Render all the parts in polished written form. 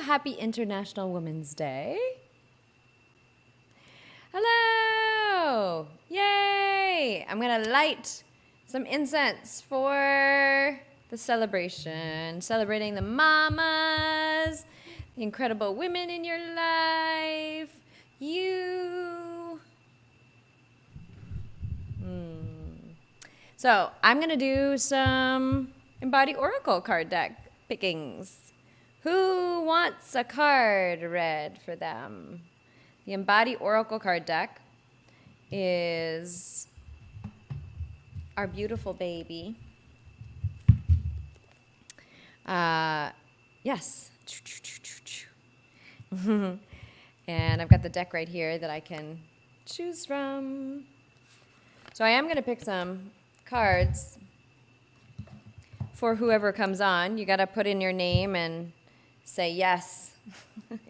Happy International Women's Day. Hello. Yay. I'm going to light some incense for the celebration. Celebrating the mamas, the incredible women in your life, you. So I'm going to do some EMBODY Oracle Card Deck pickings. Who wants a card read for them? The EMBODY Oracle Card Deck is our beautiful baby. Yes. And I've got the deck right here that I can choose from. So I am going to pick some cards for whoever comes on. You got to put in your name and say yes.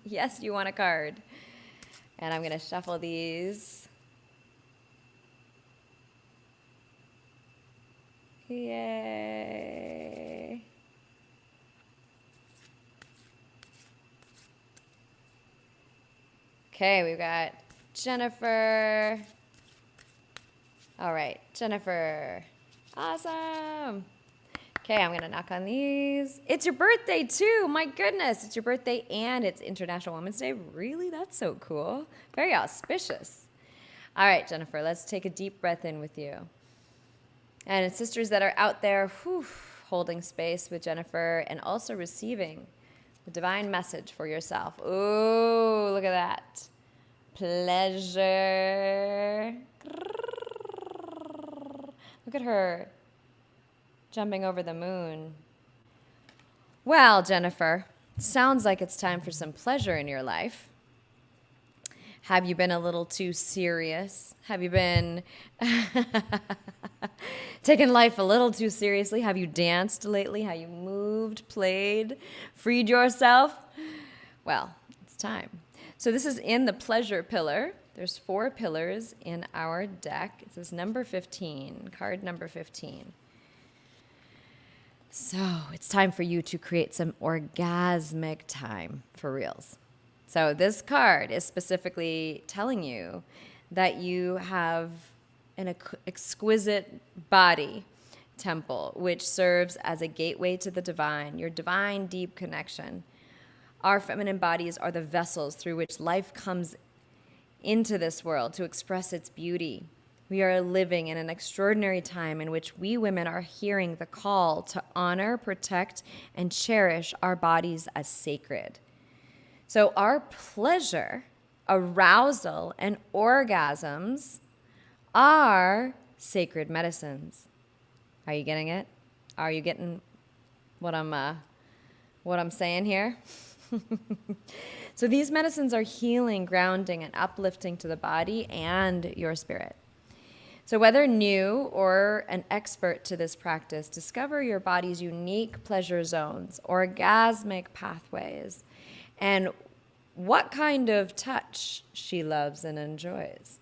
Yes, you want a card. And I'm going to shuffle these. Yay. Okay, we've got Jennifer. All right, Jennifer. Awesome. Okay, I'm going to knock on these. It's your birthday, too. My goodness. It's your birthday and it's International Women's Day. Really? That's so cool. Very auspicious. All right, Jennifer, let's take a deep breath in with you. And sisters that are out there, holding space with Jennifer and also receiving the divine message for yourself. Ooh, look at that. Pleasure. Look at her jumping over the moon. Well, Jennifer, sounds like it's time for some pleasure in your life. Have you been a little too serious? Have you been taking life a little too seriously? Have you danced lately? Have you moved, played, freed yourself? Well, it's time. So this is in the pleasure pillar. There's 4 pillars in our deck. It says number 15, card number 15. So it's time for you to create some orgasmic time for reals. So this card is specifically telling you that you have an exquisite body temple, which serves as a gateway to the divine, your divine deep connection. Our feminine bodies are the vessels through which life comes into this world to express its beauty. We are living in an extraordinary time in which we women are hearing the call to honor, protect, and cherish our bodies as sacred. So our pleasure, arousal, and orgasms are sacred medicines. Are you getting it? Are you getting what I'm saying here? So these medicines are healing, grounding, and uplifting to the body and your spirit. So whether new or an expert to this practice, discover your body's unique pleasure zones, orgasmic pathways, and what kind of touch she loves and enjoys.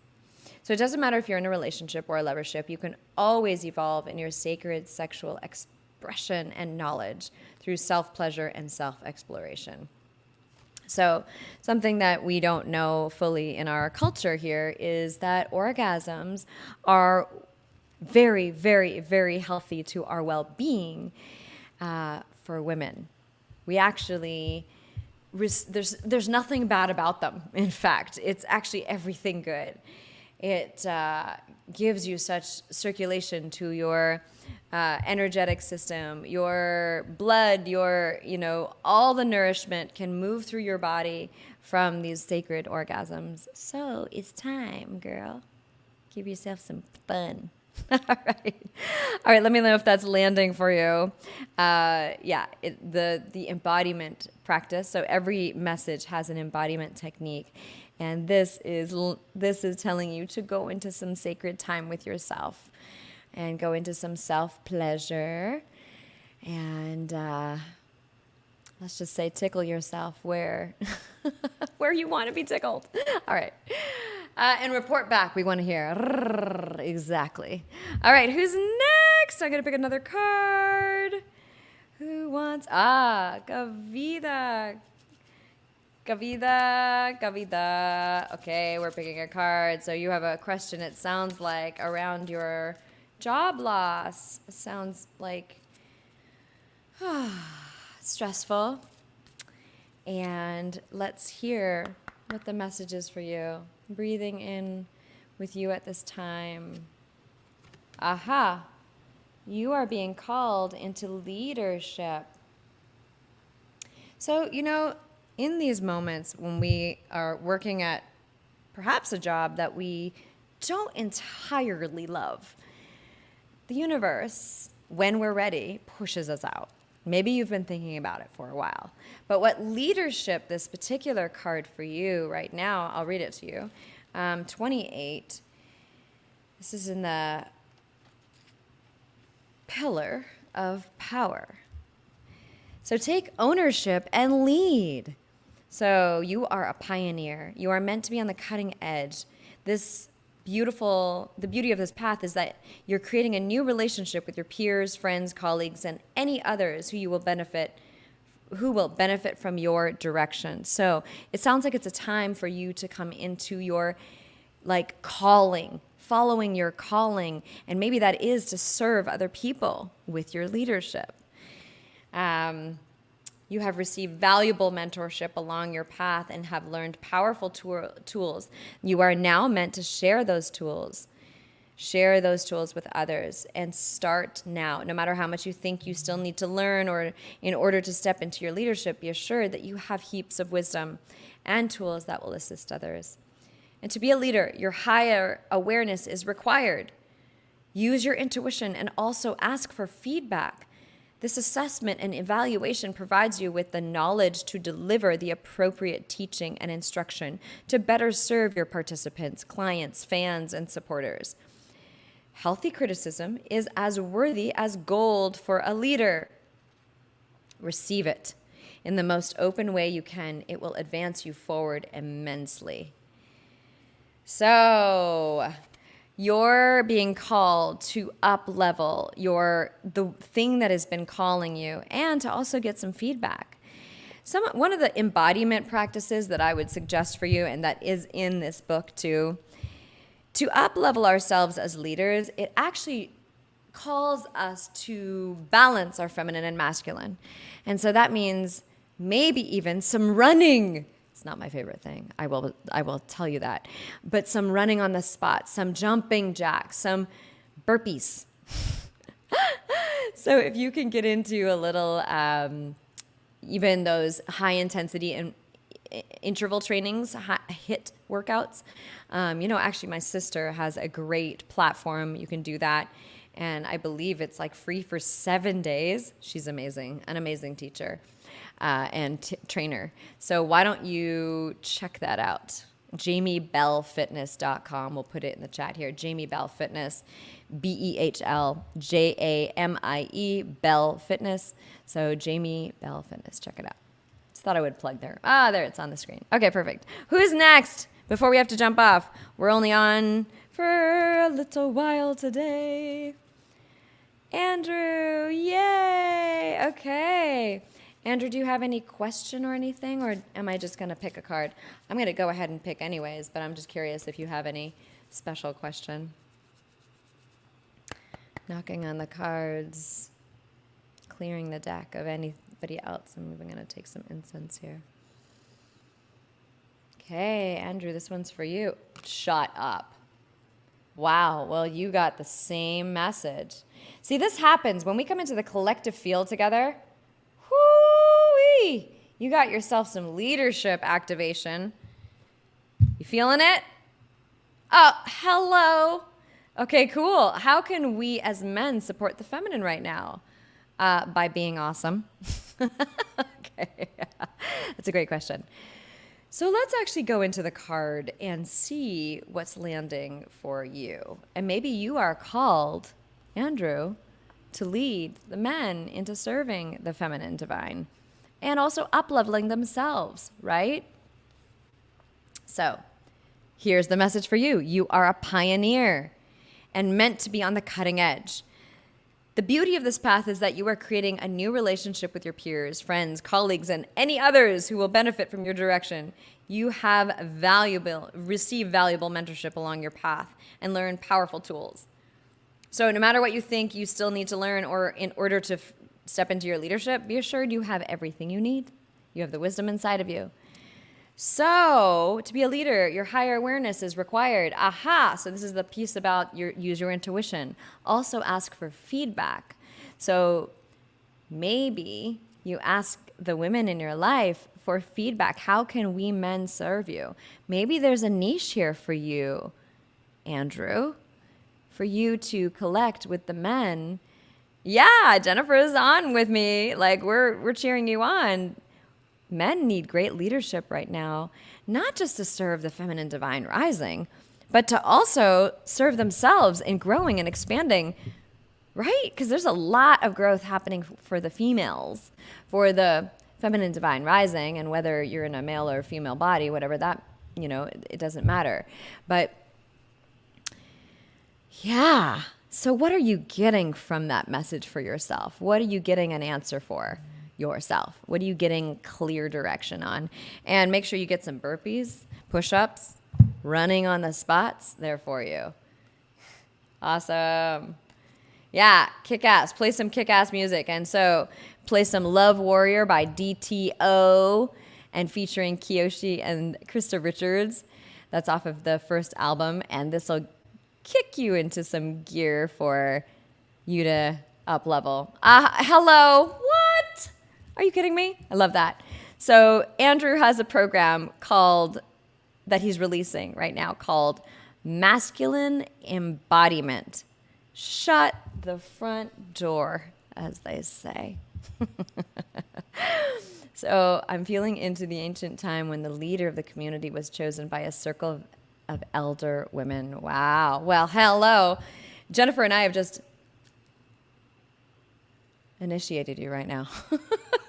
So it doesn't matter if you're in a relationship or a lovership, you can always evolve in your sacred sexual expression and knowledge through self-pleasure and self-exploration. So something that we don't know fully in our culture here is that orgasms are very, very, very healthy to our well-being for women. We actually, there's nothing bad about them. In fact, it's actually everything good. It gives you such circulation to your energetic system, your blood, all the nourishment can move through your body from these sacred orgasms. So it's time, girl. Give yourself some fun. All right. Let me know if that's landing for you. The embodiment practice. So every message has an embodiment technique. And this is telling you to go into some sacred time with yourself and go into some self-pleasure and let's just say tickle yourself where you want to be tickled. All right. And report back. We want to hear exactly. All right. Who's next? I'm going to pick another card. Who wants? Kavita. Kavita. Okay, we're picking a card. So you have a question, it sounds like, around your job loss. It sounds like stressful. And let's hear what the message is for you. Breathing in with you at this time. Aha. You are being called into leadership. So, in these moments when we are working at perhaps a job that we don't entirely love, the universe, when we're ready, pushes us out. Maybe you've been thinking about it for a while. But what leadership, this particular card for you right now, I'll read it to you. 28. This is in the pillar of power. So take ownership and lead. So you are a pioneer. You are meant to be on the cutting edge. The beauty of this path is that you're creating a new relationship with your peers, friends, colleagues, and any others who will benefit from your direction. So it sounds like it's a time for you to come into your calling, following your calling, and maybe that is to serve other people with your leadership. You have received valuable mentorship along your path and have learned powerful tools. You are now meant to share those tools. Share those tools with others and start now. No matter how much you think you still need to learn or in order to step into your leadership, be assured that you have heaps of wisdom and tools that will assist others. And to be a leader, your higher awareness is required. Use your intuition and also ask for feedback. This assessment and evaluation provides you with the knowledge to deliver the appropriate teaching and instruction to better serve your participants, clients, fans, and supporters. Healthy criticism is as worthy as gold for a leader. Receive it in the most open way you can. It will advance you forward immensely. So, you're being called to up-level the thing that has been calling you and to also get some feedback. One of the embodiment practices that I would suggest for you, and that is in this book too, to up-level ourselves as leaders, it actually calls us to balance our feminine and masculine. And so that means maybe even some running. It's not my favorite thing. I will tell you that. But some running on the spot, some jumping jacks, some burpees. So if you can get into a little, even those high intensity and interval trainings, HIIT workouts. Actually my sister has a great platform. You can do that. And I believe it's free for 7 days. She's amazing, an amazing teacher. And trainer. So why don't you check that out? JamieBellFitness.com. We'll put it in the chat here. Jamie Bell Fitness, BehlJamie Bell Fitness. So Jamie Bell Fitness. Check it out. Just thought I would plug there. There it's on the screen. Okay, perfect. Who's next? Before we have to jump off, we're only on for a little while today. Andrew, yay! Okay. Andrew, do you have any question or anything, or am I just going to pick a card? I'm going to go ahead and pick anyways, but I'm just curious if you have any special question. Knocking on the cards, clearing the deck of anybody else. I'm even going to take some incense here. Okay, Andrew, this one's for you. Shut up. Wow, well, you got the same message. See, this happens when we come into the collective field together. Whoo-wee! You got yourself some leadership activation. You feeling it? Oh, hello. Okay, cool. How can we as men support the feminine right now? By being awesome. Okay. That's a great question. So let's actually go into the card and see what's landing for you. And maybe you are called, Andrew, to lead the men into serving the feminine divine and also up-leveling themselves, right? So here's the message for you. You are a pioneer and meant to be on the cutting edge. The beauty of this path is that you are creating a new relationship with your peers, friends, colleagues, and any others who will benefit from your direction. You have receive valuable mentorship along your path and learn powerful tools. So no matter what you think you still need to learn or in order to step into your leadership, be assured you have everything you need. You have the wisdom inside of you. So to be a leader, your higher awareness is required. Aha! So this is the piece about use your intuition. Also ask for feedback. So maybe you ask the women in your life for feedback. How can we men serve you? Maybe there's a niche here for you, Andrew, for you to collect with the men. Yeah, Jennifer is on with me. Like we're cheering you on. Men need great leadership right now, not just to serve the feminine divine rising, but to also serve themselves in growing and expanding, right? Because there's a lot of growth happening for the females, for the feminine divine rising, and whether you're in a male or female body, whatever that, it doesn't matter. But yeah, so what are you getting from that message for yourself? What are you getting an answer for yourself? What are you getting clear direction on? And make sure you get some burpees, push-ups, running on the spots there for you. Awesome. Yeah, kick-ass. Play some kick-ass music. And so play some Love Warrior by DTO and featuring Kiyoshi and Krista Richards. That's off of the first album. And this will kick you into some gear for you to up level. Hello. What? Are you kidding me? I love that. So Andrew has a program that he's releasing right now called Masculine Embodiment. Shut the front door, as they say. So I'm feeling into the ancient time when the leader of the community was chosen by a circle of elder women. Wow. Well, hello. Jennifer and I have just initiated you right now.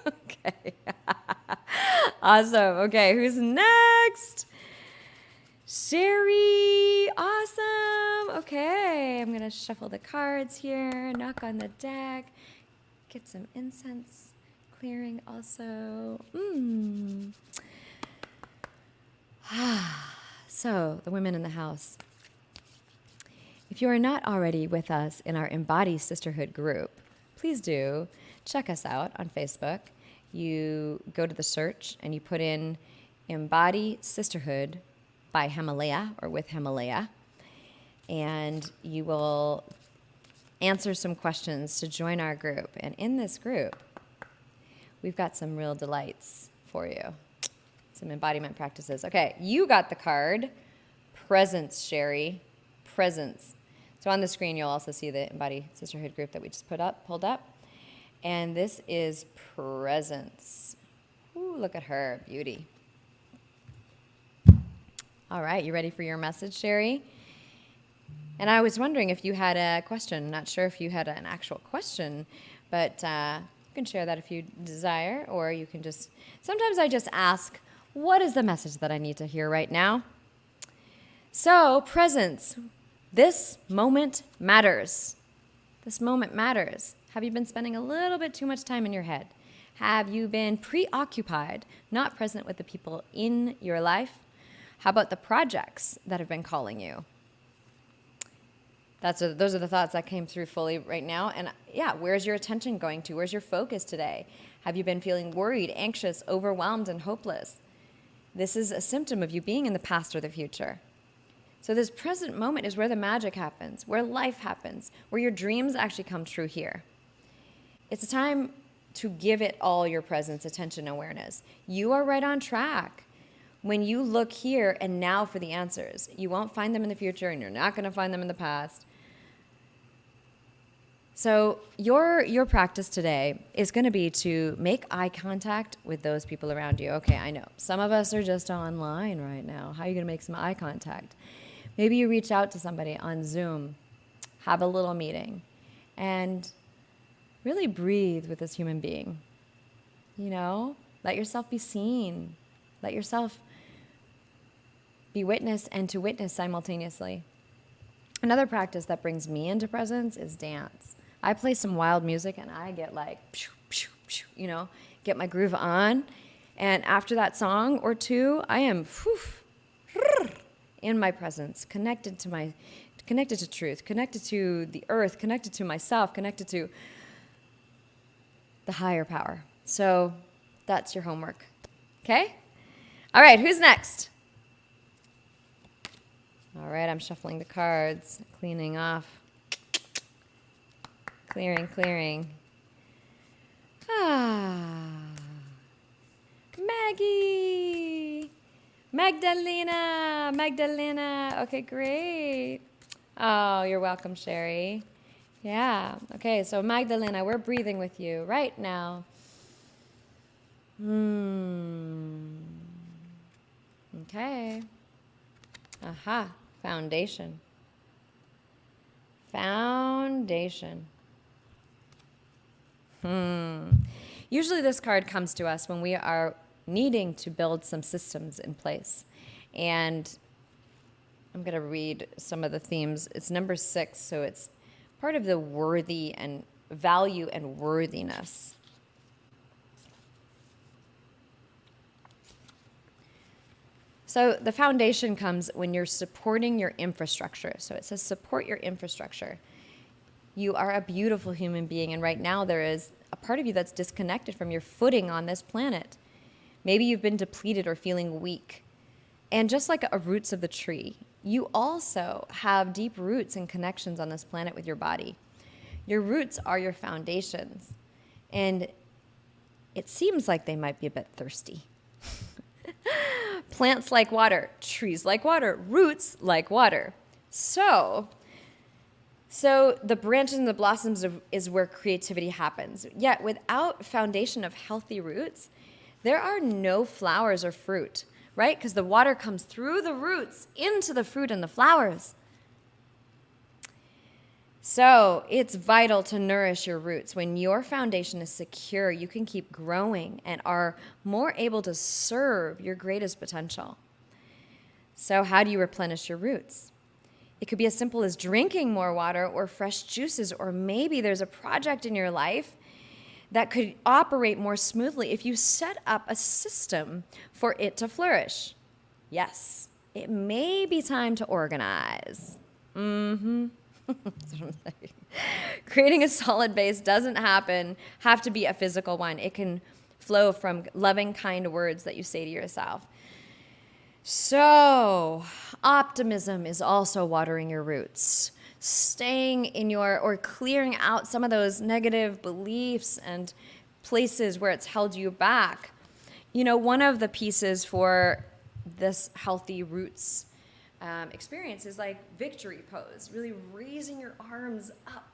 Okay. Awesome. Okay, who's next? Sherry. Awesome. Okay, I'm going to shuffle the cards here, knock on the deck, get some incense clearing also. So, the women in the house. If you are not already with us in our Embody Sisterhood group, please do check us out on Facebook. You go to the search and you put in Embody Sisterhood by Hemalayaa or with Hemalayaa, and you will answer some questions to join our group. And in this group, we've got some real delights for you, some embodiment practices. Okay, you got the card, Presence, Sherry, Presence. So on the screen, you'll also see the Embody Sisterhood group that we just pulled up. And this is Presence. Ooh, look at her, beauty. All right, you ready for your message, Sherry? And I was wondering if you had a question. Not sure if you had an actual question, but you can share that if you desire, or you can just, sometimes I just ask, what is the message that I need to hear right now? So, Presence. This moment matters. This moment matters. Have you been spending a little bit too much time in your head? Have you been preoccupied, not present with the people in your life? How about the projects that have been calling you? Those are the thoughts that came through fully right now. And yeah, where's your attention going to? Where's your focus today? Have you been feeling worried, anxious, overwhelmed, and hopeless? This is a symptom of you being in the past or the future. So this present moment is where the magic happens, where life happens, where your dreams actually come true here. It's a time to give it all your presence, attention, awareness. You are right on track. When you look here and now for the answers, you won't find them in the future and you're not going to find them in the past. So your practice today is going to be to make eye contact with those people around you. Okay, I know. Some of us are just online right now. How are you going to make some eye contact? Maybe you reach out to somebody on Zoom, have a little meeting, and really breathe with this human being. You know, let yourself be seen. Let yourself be witness and to witness simultaneously. Another practice that brings me into presence is dance. I play some wild music and I get like, get my groove on. And after that song or two, I am in my presence, connected to truth, connected to the earth, connected to myself, connected to the higher power. So that's your homework. Okay? All right, who's next? All right, I'm shuffling the cards, cleaning off. Clearing. Maggie! Magdalena. Okay, great. Oh, you're welcome, Sherry. Yeah. Okay, so Magdalena, we're breathing with you right now. Okay. Aha. Foundation. Usually this card comes to us when we are needing to build some systems in place. And I'm going to read some of the themes. It's number 6, so it's part of the worthy and value and worthiness. So the foundation comes when you're supporting your infrastructure. So it says support your infrastructure. You are a beautiful human being, and right now there is a part of you that's disconnected from your footing on this planet. Maybe you've been depleted or feeling weak. And just like a roots of the tree, you also have deep roots and connections on this planet with your body. Your roots are your foundations. And it seems like they might be a bit thirsty. Plants like water, trees like water, roots like water. So the branches and the blossoms is where creativity happens. Yet without foundation of healthy roots, there are no flowers or fruit, right? Because the water comes through the roots into the fruit and the flowers. So it's vital to nourish your roots. When your foundation is secure, you can keep growing and are more able to serve your greatest potential. So how do you replenish your roots? It could be as simple as drinking more water or fresh juices, or maybe there's a project in your life that could operate more smoothly if you set up a system for it to flourish. Yes, it may be time to organize. That's what I'm saying. Creating a solid base doesn't have to be a physical one. It can flow from loving, kind words that you say to yourself. So, optimism is also watering your roots. Staying in or clearing out some of those negative beliefs and places where it's held you back. You know, one of the pieces for this healthy roots experience is like victory pose, really raising your arms up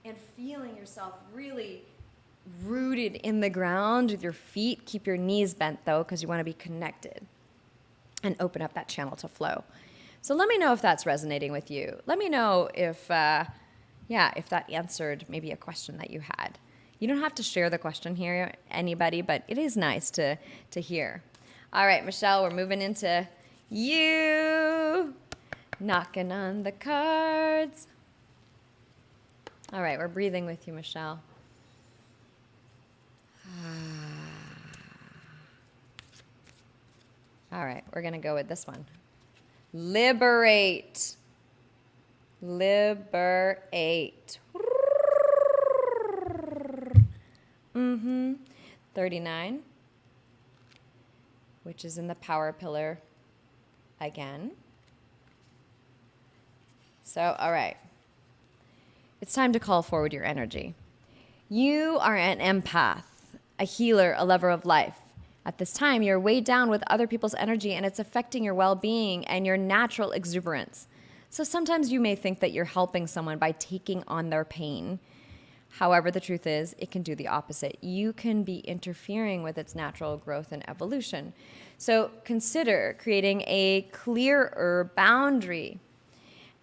and feeling yourself really rooted in the ground with your feet. Keep your knees bent though, because you want to be connected and open up that channel to flow. So let me know if that's resonating with you. Let me know if that answered maybe a question that you had. You don't have to share the question here, anybody, but it is nice to hear. All right, Michelle, we're moving into you. Knocking on the cards. All right, we're breathing with you, Michelle. All right, we're going to go with this one. Liberate. 39, which is in the power pillar again. So, all right. It's time to call forward your energy. You are an empath, a healer, a lover of life. At this time, you're weighed down with other people's energy, and it's affecting your well-being and your natural exuberance. So sometimes you may think that you're helping someone by taking on their pain. However, the truth is, it can do the opposite. You can be interfering with its natural growth and evolution. So consider creating a clearer boundary.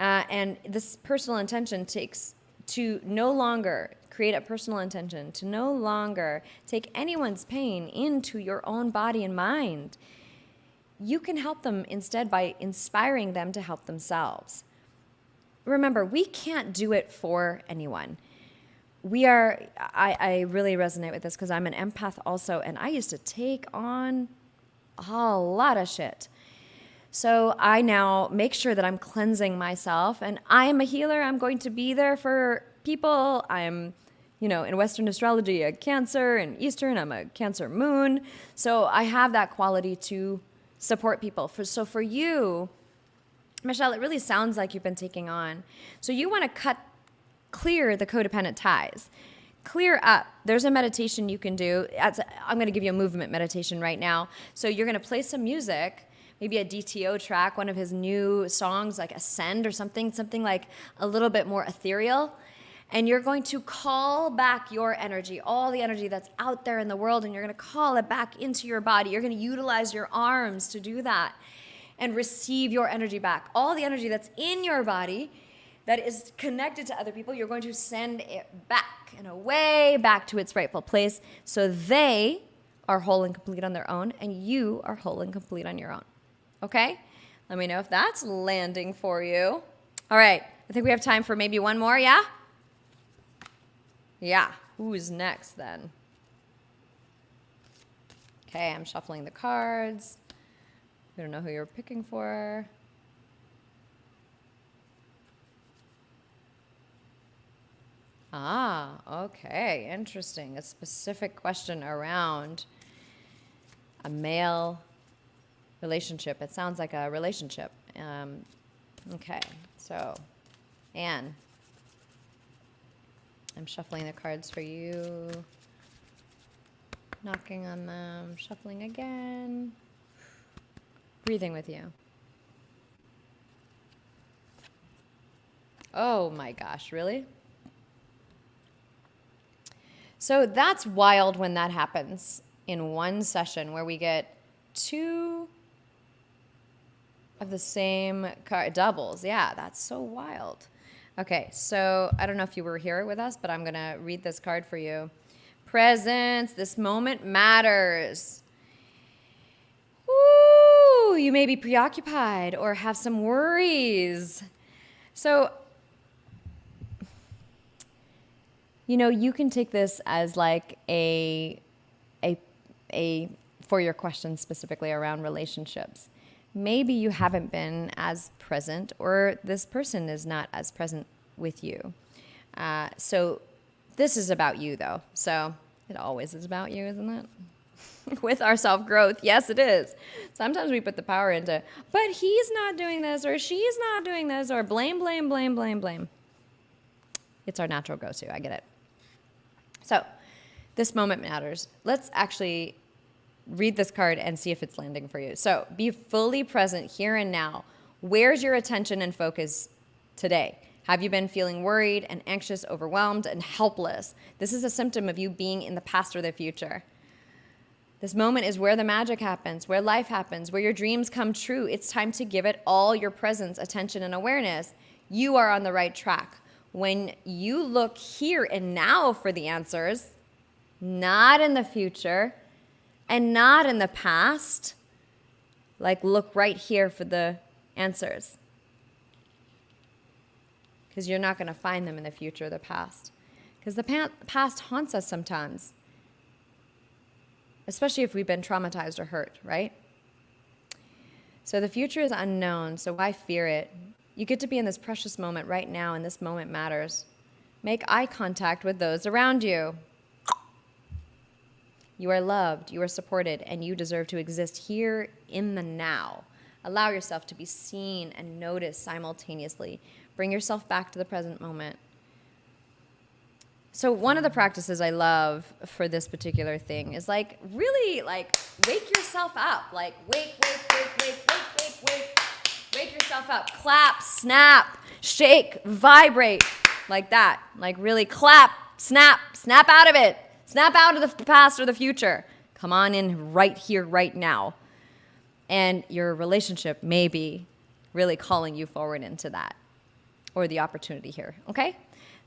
And this personal intention takes to no longer create a personal intention to no longer take anyone's pain into your own body and mind. You can help them instead by inspiring them to help themselves. Remember, we can't do it for anyone. I really resonate with this because I'm an empath also, and I used to take on a lot of shit. So I now make sure that I'm cleansing myself, and I am a healer. I'm going to be there for people. I'm, in Western astrology, a Cancer, and Eastern, I'm a Cancer moon. So I have that quality to support people. So for you, Michelle, it really sounds like you've been taking on. So you want to clear the codependent ties. Clear up. There's a meditation you can do. I'm going to give you a movement meditation right now. So you're going to play some music, maybe a DTO track, one of his new songs like Ascend or something like a little bit more ethereal. And you're going to call back your energy, all the energy that's out there in the world, and you're going to call it back into your body. You're going to utilize your arms to do that and receive your energy back. All the energy that's in your body that is connected to other people, you're going to send it back in a way, back to its rightful place, so they are whole and complete on their own, and you are whole and complete on your own. Okay? Let me know if that's landing for you. All right. I think we have time for maybe one more, yeah? Yeah. Who's next then? Okay, I'm shuffling the cards. We don't know who you're picking for. Okay, interesting. A specific question around a male relationship. It sounds like a relationship. Okay, so Anne, I'm shuffling the cards for you, knocking on them, shuffling again, breathing with you. Oh my gosh, really? So that's wild when that happens in one session where we get two of the same card, doubles. Yeah, that's so wild. Okay, so I don't know if you were here with us, but I'm going to read this card for you. Presence, this moment matters. Ooh, you may be preoccupied or have some worries. So, you can take this as like a for your question specifically around relationships. Maybe you haven't been as present, or this person is not as present with you. So this is about you, though. So it always is about you, isn't it? With our self-growth, yes, it is. Sometimes we put the power into, but he's not doing this, or she's not doing this, or blame, blame, blame, blame, blame. It's our natural go-to. I get it. So this moment matters. Let's actually read this card and see if it's landing for you. So be fully present here and now. Where's your attention and focus today? Have you been feeling worried and anxious, overwhelmed, and helpless? This is a symptom of you being in the past or the future. This moment is where the magic happens, where life happens, where your dreams come true. It's time to give it all your presence, attention, and awareness. You are on the right track. When you look here and now for the answers, not in the future, and not in the past, like look right here for the answers. Because you're not going to find them in the future or the past. Because the past haunts us sometimes. Especially if we've been traumatized or hurt, right? So the future is unknown, so why fear it? You get to be in this precious moment right now, and this moment matters. Make eye contact with those around you. You are loved, you are supported, and you deserve to exist here in the now. Allow yourself to be seen and noticed simultaneously. Bring yourself back to the present moment. So one of the practices I love for this particular thing is really wake yourself up. Like wake. Wake yourself up. Clap, snap, shake, vibrate like that. Like really clap, snap out of it. Snap out of the past or the future. Come on in right here, right now. And your relationship may be really calling you forward into that, or the opportunity here, okay?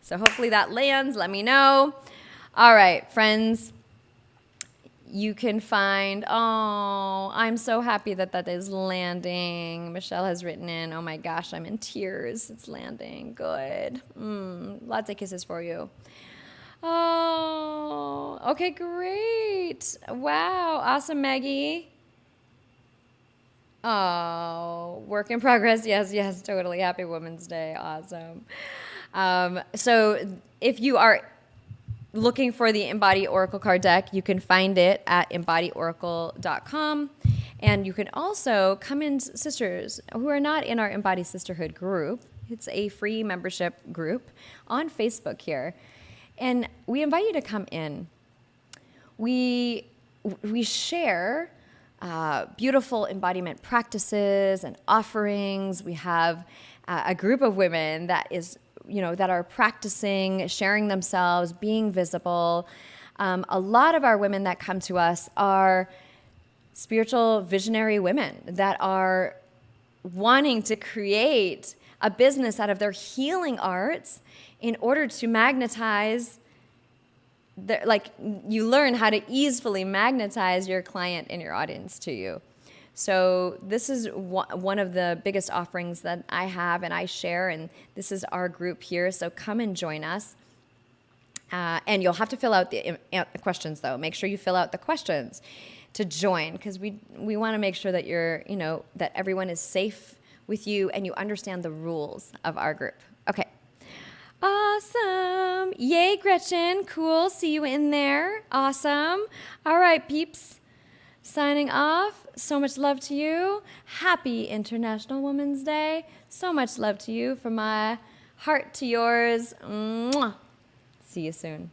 So hopefully that lands. Let me know. All right, friends. You can find, I'm so happy that is landing. Michelle has written in, oh my gosh, I'm in tears. It's landing. Good. Lots of kisses for you. Oh, okay, great. Wow, awesome, Maggie. Oh, work in progress. Yes, yes, totally. Happy Women's Day. Awesome. So if you are looking for the Embody Oracle Card Deck, you can find it at embodyoracle.com. And you can also come in, sisters who are not in our Embody Sisterhood group. It's a free membership group on Facebook here. And we invite you to come in. We share beautiful embodiment practices and offerings. We have a group of women that is, that are practicing, sharing themselves, being visible. A lot of our women that come to us are spiritual visionary women that are wanting to create a business out of their healing arts in order to magnetize you learn how to easily magnetize your client and your audience to you. So this is one of the biggest offerings that I have and I share, and this is our group here. So come and join us. And you'll have to fill out the questions, though. Make sure you fill out the questions to join, because we want to make sure that that everyone is safe with you and you understand the rules of our group. Okay. Awesome. Yay, Gretchen. Cool. See you in there. Awesome. All right, peeps. Signing off. So much love to you. Happy International Women's Day. So much love to you from my heart to yours. Mwah. See you soon.